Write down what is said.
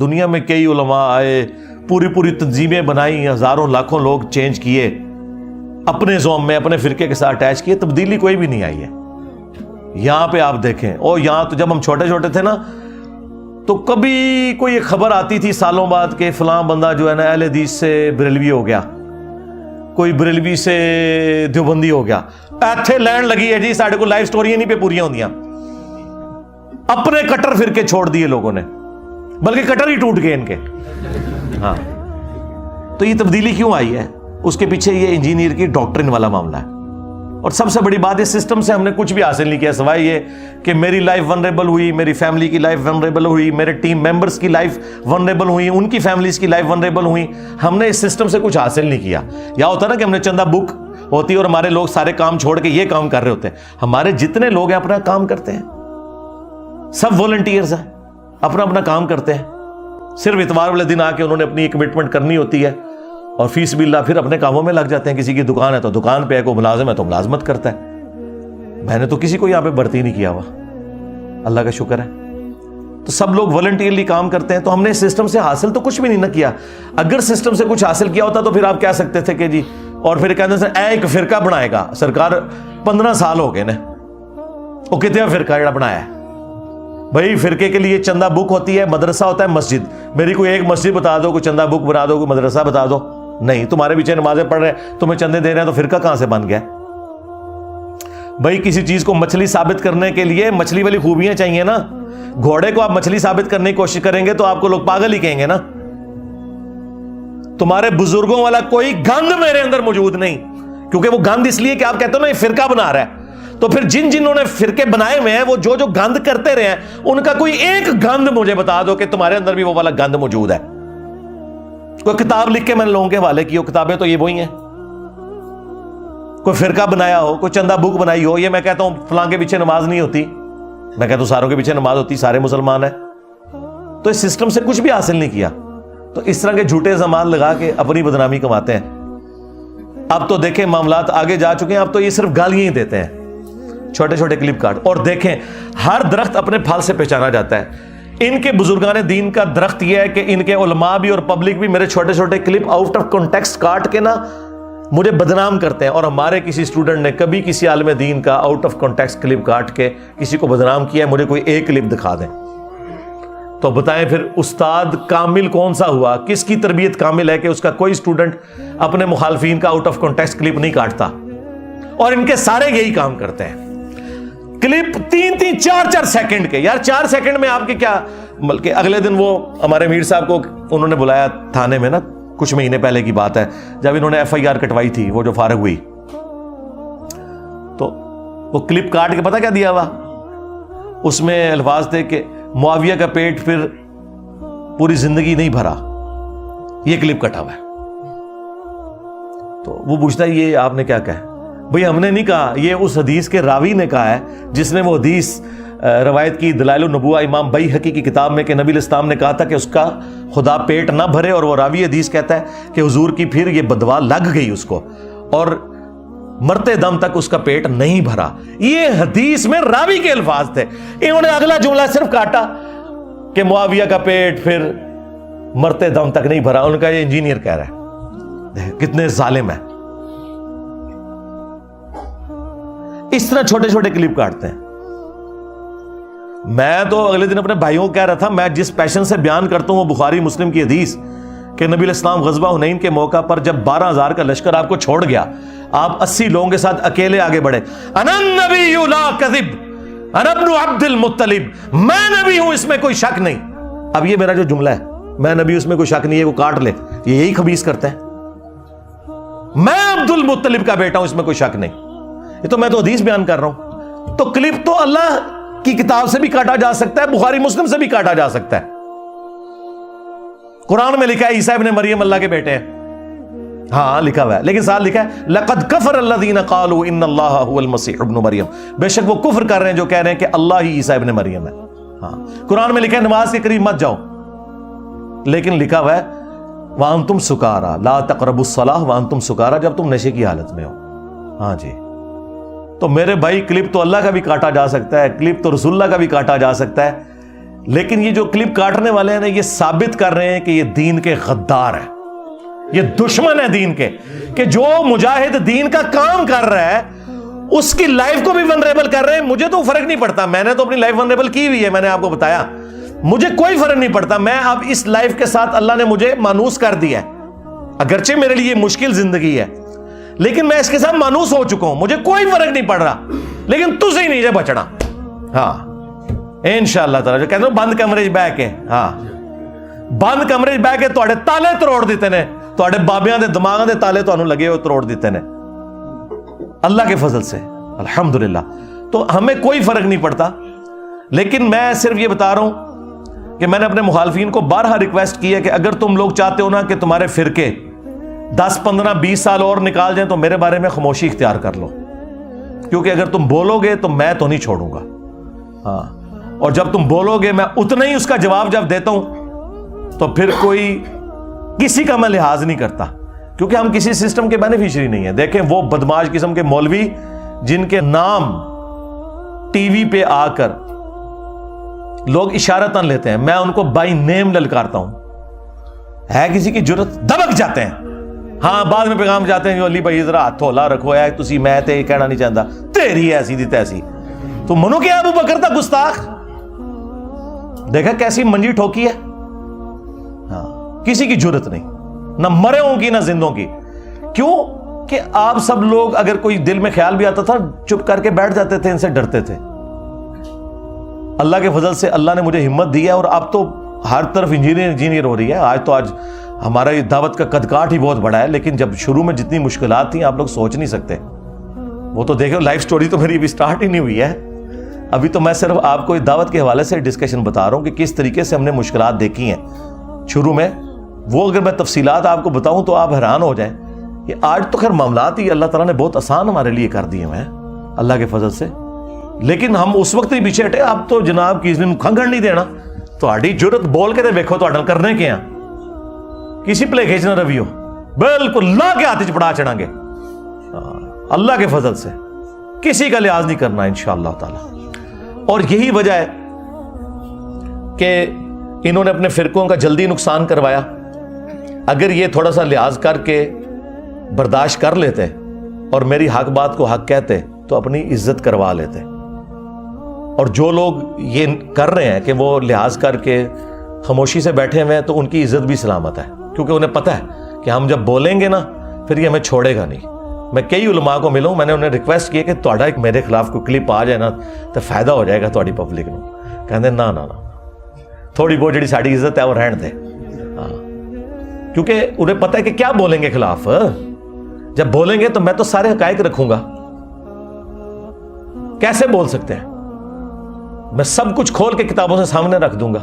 دنیا میں کئی علماء آئے, پوری تنظیمیں بنائی, ہزاروں لاکھوں لوگ چینج کیے, اپنے زوم میں اپنے فرقے کے ساتھ اٹیچ کیے, تبدیلی کوئی بھی نہیں آئی ہے. یہاں پہ آپ دیکھیں, اور یہاں تو جب ہم چھوٹے چھوٹے تھے نا, تو کبھی کوئی ایک خبر آتی تھی سالوں بعد کہ فلاں بندہ جو ہے نا اہل حدیث سے بریلوی ہو گیا, کوئی بریلوی سے دیوبندی ہو گیا, ایتھے لینڈ لگی ہے جی, ساڑھے کو لائف سٹوریاں نہیں پہ پوریاں ہوندیاں. اپنے کٹر فرقے چھوڑ دیے لوگوں نے, بلکہ کٹر ہی ٹوٹ گئے ان کے. ہاں, تو یہ تبدیلی کیوں آئی ہے؟ اس کے پیچھے یہ انجینئر کی ڈاکٹرن والا معاملہ ہے. اور سب سے بڑی بات, اس سسٹم سے ہم نے کچھ بھی حاصل نہیں کیا سوائے یہ کہ میری لائف ونریبل ہوئی, میری فیملی کی لائف ونریبل ہوئی, میرے ٹیم ممبرز کی لائف ونریبل ہوئی, ان کی فیملیز کی لائف ونریبل ہوئی. ہم نے اس سسٹم سے کچھ حاصل نہیں کیا. یا ہوتا نا کہ ہم نے چندہ بک ہوتی ہے اور ہمارے لوگ سارے کام چھوڑ کے یہ کام کر رہے ہوتے ہیں. ہمارے جتنے لوگ ہیں اپنا کام کرتے ہیں, سب والنٹیئرز ہیں, اپنا اپنا کام کرتے ہیں. صرف اتوار والے دن آ کے انہوں نے اپنی کمٹمنٹ کرنی ہوتی ہے اور فی سبیل اللہ پھر اپنے کاموں میں لگ جاتے ہیں. کسی کی دکان ہے تو دکان پہ ہے, کوئی ملازم ہے تو ملازمت کرتا ہے. میں نے تو کسی کو یہاں پہ بھرتی نہیں کیا ہوا, اللہ کا شکر ہے. تو سب لوگ والنٹیئرلی کام کرتے ہیں. تو ہم نے اس سسٹم سے حاصل تو کچھ بھی نہیں نہ کیا. اگر سسٹم سے کچھ حاصل کیا ہوتا تو پھر آپ کہہ سکتے تھے کہ جی, اور پھر کہتے ہیں اے ایک فرقہ بنائے گا. سرکار 15 سال ہو گئے نا, وہ کتنا فرقہ جڑا بنایا ہے بھائی. فرقے کے لیے چندہ بک ہوتی ہے, مدرسہ ہوتا ہے, مسجد. میری کوئی ایک مسجد بتا دو, کوئی چندہ بک بنا دو, کوئی مدرسہ بتا دو. نہیں, تمہارے پیچھے نمازیں پڑھ رہے ہیں, تمہیں چندے دے رہے ہیں, تو فرقہ کہاں سے بن گیا بھائی؟ کسی چیز کو مچھلی ثابت کرنے کے لیے مچھلی والی خوبیاں چاہیے نا. گھوڑے کو آپ مچھلی ثابت کرنے کی کوشش کریں گے تو آپ کو لوگ پاگل ہی کہیں گے نا. تمہارے بزرگوں والا کوئی گند میرے اندر موجود نہیں, کیونکہ وہ گند اس لیے کہ آپ کہتے ہو نا یہ فرقہ بنا رہا ہے. تو پھر جنہوں نے فرقے بنائے ہوئے ہیں وہ جو گند کرتے رہے ہیں, ان کا کوئی ایک گند مجھے بتا دو کہ تمہارے اندر بھی وہ والا گند موجود ہے. کوئی کتاب لکھ کے میں نے لوگوں کے حوالے کی ہو, کتابیں تو یہ وہی ہیں. کوئی فرقہ بنایا ہو, کوئی چندہ بک بنائی ہو. یہ میں کہتا ہوں فلاں کے پیچھے نماز نہیں ہوتی, میں کہتا ہوں ساروں کے پیچھے نماز ہوتی, سارے مسلمان ہیں. تو اس سسٹم سے کچھ بھی حاصل نہیں کیا. تو اس طرح کے جھوٹے زمان لگا کے اپنی بدنامی کماتے ہیں. اب تو دیکھیں معاملات آگے جا چکے ہیں, اب تو یہ صرف گالیاں ہی دیتے ہیں, چھوٹے چھوٹے کلپ کارڈ. اور دیکھیں ہر درخت اپنے پھل سے پہچانا جاتا ہے. ان کے بزرگان دین کا درخت یہ ہے کہ ان کے علماء بھی اور پبلک بھی میرے چھوٹے چھوٹے کلپ آؤٹ آف کانٹیکسٹ کاٹ کے نا مجھے بدنام کرتے ہیں. اور ہمارے کسی اسٹوڈنٹ نے کبھی کسی عالم دین کا آؤٹ آف کانٹیکسٹ کلپ کاٹ کے کسی کو بدنام کیا ہے, مجھے کوئی ایک کلپ دکھا دیں تو بتائیں پھر استاد کامل کون سا ہوا؟ کس کی تربیت کامل ہے کہ اس کا کوئی اسٹوڈنٹ اپنے مخالفین کا آؤٹ آف کانٹیکسٹ کلپ نہیں کاٹتا؟ اور ان کے سارے یہی کام کرتے ہیں, کلپ 3-3 4-4 سیکنڈ کے. یار 4 سیکنڈ میں آپ کے کیا, بلکہ اگلے دن وہ ہمارے میر صاحب کو انہوں نے بلایا تھانے میں نا, کچھ مہینے پہلے کی بات ہے, جب انہوں نے FIR کٹوائی تھی, وہ جو فارغ ہوئی, تو وہ کلپ کاٹ کے پتہ کیا دیا ہوا اس میں؟ الفاظ تھے کہ معاویہ کا پیٹ پھر پوری زندگی نہیں بھرا, یہ کلپ کٹا ہوا ہے. تو وہ پوچھتا ہے یہ آپ نے کیا کہا؟ بھئی ہم نے نہیں کہا, یہ اس حدیث کے راوی نے کہا ہے جس نے وہ حدیث روایت کی دلائل النبوہ امام بیہقی کی کتاب میں, کہ نبی الاسلام نے کہا تھا کہ اس کا خدا پیٹ نہ بھرے, اور وہ راوی حدیث کہتا ہے کہ حضور کی پھر یہ بدوا لگ گئی اس کو اور مرتے دم تک اس کا پیٹ نہیں بھرا. یہ حدیث میں راوی کے الفاظ تھے. انہوں نے اگلا جملہ صرف کاٹا کہ معاویہ کا پیٹ پھر مرتے دم تک نہیں بھرا. ان کا یہ انجینئر کہہ رہا ہے, کتنے ظالم ہے. اس طرح چھوٹے چھوٹے کلپ کاٹتے ہیں. میں تو اگلے دن اپنے بھائیوں کو کہہ رہا تھا, میں جس پیشن سے بیان کرتا ہوں وہ بخاری مسلم کی حدیث کہ نبی الاسلام غزوہ حنین کے موقع پر جب 12,000 کا لشکر آپ کو چھوڑ گیا, آپ 80 لوگوں کے ساتھ اکیلے آگے بڑھے. انا النبی لا کذب انا ابن عبد المطلب, میں نبی ہوں اس میں کوئی شک نہیں. اب یہ میرا جو جملہ ہے, میں نبی اس میں کوئی شک نہیں ہے, وہ کاٹ لے, یہ یہی خبیث کرتے ہیں. میں عبد المطلب کا بیٹا ہوں, اس میں کوئی شک نہیں. یہ تو میں تو حدیث بیان کر رہا ہوں. تو کلپ تو اللہ کی کتاب سے بھی کاٹا جا سکتا ہے, بخاری مسلم سے بھی کاٹا جا سکتا ہے. قرآن میں لکھا ہے عیسیٰ ابن مریم اللہ کے بیٹے ہیں, ہاں لکھا ہوا ہے, لیکن ساتھ لکھا ہے لقد کفر الذین قالوا ان اللہ هو المسیح ابن مریم, بے شک وہ کفر کر رہے ہیں جو کہہ رہے ہیں کہ اللہ ہی عیسیٰ ابن مریم ہے. ہاں قرآن میں لکھا ہے نماز کے قریب مت جاؤ, لیکن لکھا ہوا ہے وانتم سکارا لا تقربوا الصلاۃ وانتم سکارا, جب تم نشے کی حالت میں ہو. ہاں جی, تو میرے بھائی کلپ تو اللہ کا بھی کاٹا جا سکتا ہے, کلپ تو رسول اللہ کا بھی کاٹا جا سکتا ہے, لیکن یہ جو کلپ کاٹنے والے ہیں نا، یہ ثابت کر رہے ہیں کہ یہ دین کے غدار ہیں، یہ دشمن ہے دین کے، کہ جو مجاہد دین کا کام کر رہا ہے اس کی لائف کو بھی ونریبل کر رہے ہیں. مجھے تو فرق نہیں پڑتا، میں نے تو اپنی لائف ونریبل کی ہوئی ہے، میں نے آپ کو بتایا، مجھے کوئی فرق نہیں پڑتا. میں اب اس لائف کے ساتھ اللہ نے مجھے مانوس کر دیا ہے، اگرچہ میرے لیے مشکل زندگی ہے لیکن میں اس کے ساتھ مانوس ہو چکا ہوں، مجھے کوئی فرق نہیں پڑ رہا. لیکن تجھ ہی نہیں بچنا. ہاں انشاءاللہ تعالی جو کہتے ہیں بند کمرے بہ کے، ہاں بند کمرے بہ کے تواڈے تالے تروڑ دیتے نے، تواڈے بابیاں دے دماغاں دے تالے تانوں لگے ہوئے تروڑ دیتے نے اللہ کے فضل سے الحمدللہ. تو ہمیں کوئی فرق نہیں پڑتا. لیکن میں صرف یہ بتا رہا ہوں کہ میں نے اپنے مخالفین کو بارہا ریکویسٹ کی ہے کہ اگر تم لوگ چاہتے ہو نا کہ تمہارے فرقے 10 15 20 سال اور نکال جائیں تو میرے بارے میں خاموشی اختیار کر لو، کیونکہ اگر تم بولو گے تو میں تو نہیں چھوڑوں گا. ہاں، اور جب تم بولو گے میں اتنا ہی اس کا جواب جب دیتا ہوں تو پھر کوئی کسی کا میں لحاظ نہیں کرتا، کیونکہ ہم کسی سسٹم کے بینیفیشری نہیں ہیں. دیکھیں وہ بدماش قسم کے مولوی جن کے نام ٹی وی پہ آ کر لوگ اشارتاً لیتے ہیں، میں ان کو بائی نیم للکارتا ہوں. ہے کسی کی جرت دبک جاتے ہیں. ہاں بعد میں پیغام جاتے ہیں کہ علی بھائی ذرا ہاتھ ہولا رکھو ہے، تسی میں تے یہ کہنا نہیں چاہتا، تیری ایسی دی تیسی. تو منو کیا ابو بکر تھا گستاخ، دیکھا کیسی منجی ٹھوکی ہے. ہاں کسی کی جرت نہیں، نہ مرے ہوں کی نہ زندوں کی. کیوں کہ آپ سب لوگ اگر کوئی دل میں خیال بھی آتا تھا چپ کر کے بیٹھ جاتے تھے، ان سے ڈرتے تھے. اللہ کے فضل سے اللہ نے مجھے ہمت دی ہے اور اب تو ہر طرف انجینئر ہو رہی ہے. آج ہمارا یہ دعوت کا قد کاٹ ہی بہت بڑا ہے، لیکن جب شروع میں جتنی مشکلات تھیں آپ لوگ سوچ نہیں سکتے. وہ تو دیکھو لائف سٹوری تو میری ابھی سٹارٹ ہی نہیں ہوئی ہے. ابھی تو میں صرف آپ کو دعوت کے حوالے سے ڈسکشن بتا رہا ہوں کہ کس طریقے سے ہم نے مشکلات دیکھی ہیں شروع میں. وہ اگر میں تفصیلات آپ کو بتاؤں تو آپ حیران ہو جائیں کہ آج تو خیر معاملات ہی اللہ تعالیٰ نے بہت آسان ہمارے لیے کر دیے ہیں اللہ کے فضل سے. لیکن ہم اس وقت ہی پیچھے ہٹے. اب تو جناب کسی نے کھنگھن نہیں دینا، تہاڈی جرت بول کے دیکھو تہاڈے کرنے کے ہیں، کسی پلے کھینچنا رویو بالکل لا کے ہاتھ پڑا چڑھا گے اللہ کے فضل سے. کسی کا لحاظ نہیں کرنا انشاءاللہ تعالی. اور یہی وجہ ہے کہ انہوں نے اپنے فرقوں کا جلدی نقصان کروایا. اگر یہ تھوڑا سا لحاظ کر کے برداشت کر لیتے اور میری حق بات کو حق کہتے تو اپنی عزت کروا لیتے. اور جو لوگ یہ کر رہے ہیں کہ وہ لحاظ کر کے خاموشی سے بیٹھے ہوئے ہیں تو ان کی عزت بھی سلامت ہے، کیونکہ انہیں پتہ ہے کہ ہم جب بولیں گے نا پھر یہ ہمیں چھوڑے گا نہیں. میں کئی علماء کو ملوں، میں نے انہیں ریکویسٹ کیا کہ تہاڈا ایک میرے خلاف کوئی کلپ آ جائے نا تو فائدہ ہو جائے گا تہاڈی پبلک نو. کہندے نا تھوڑی بہت جڑی ساڈی عزت ہے وہ رہن دے. ہاں کیونکہ انہیں پتہ ہے کہ کیا بولیں گے خلاف. جب بولیں گے تو میں تو سارے حقائق رکھوں گا. کیسے بول سکتے ہیں؟ میں سب کچھ کھول کے کتابوں سے سامنے رکھ دوں گا.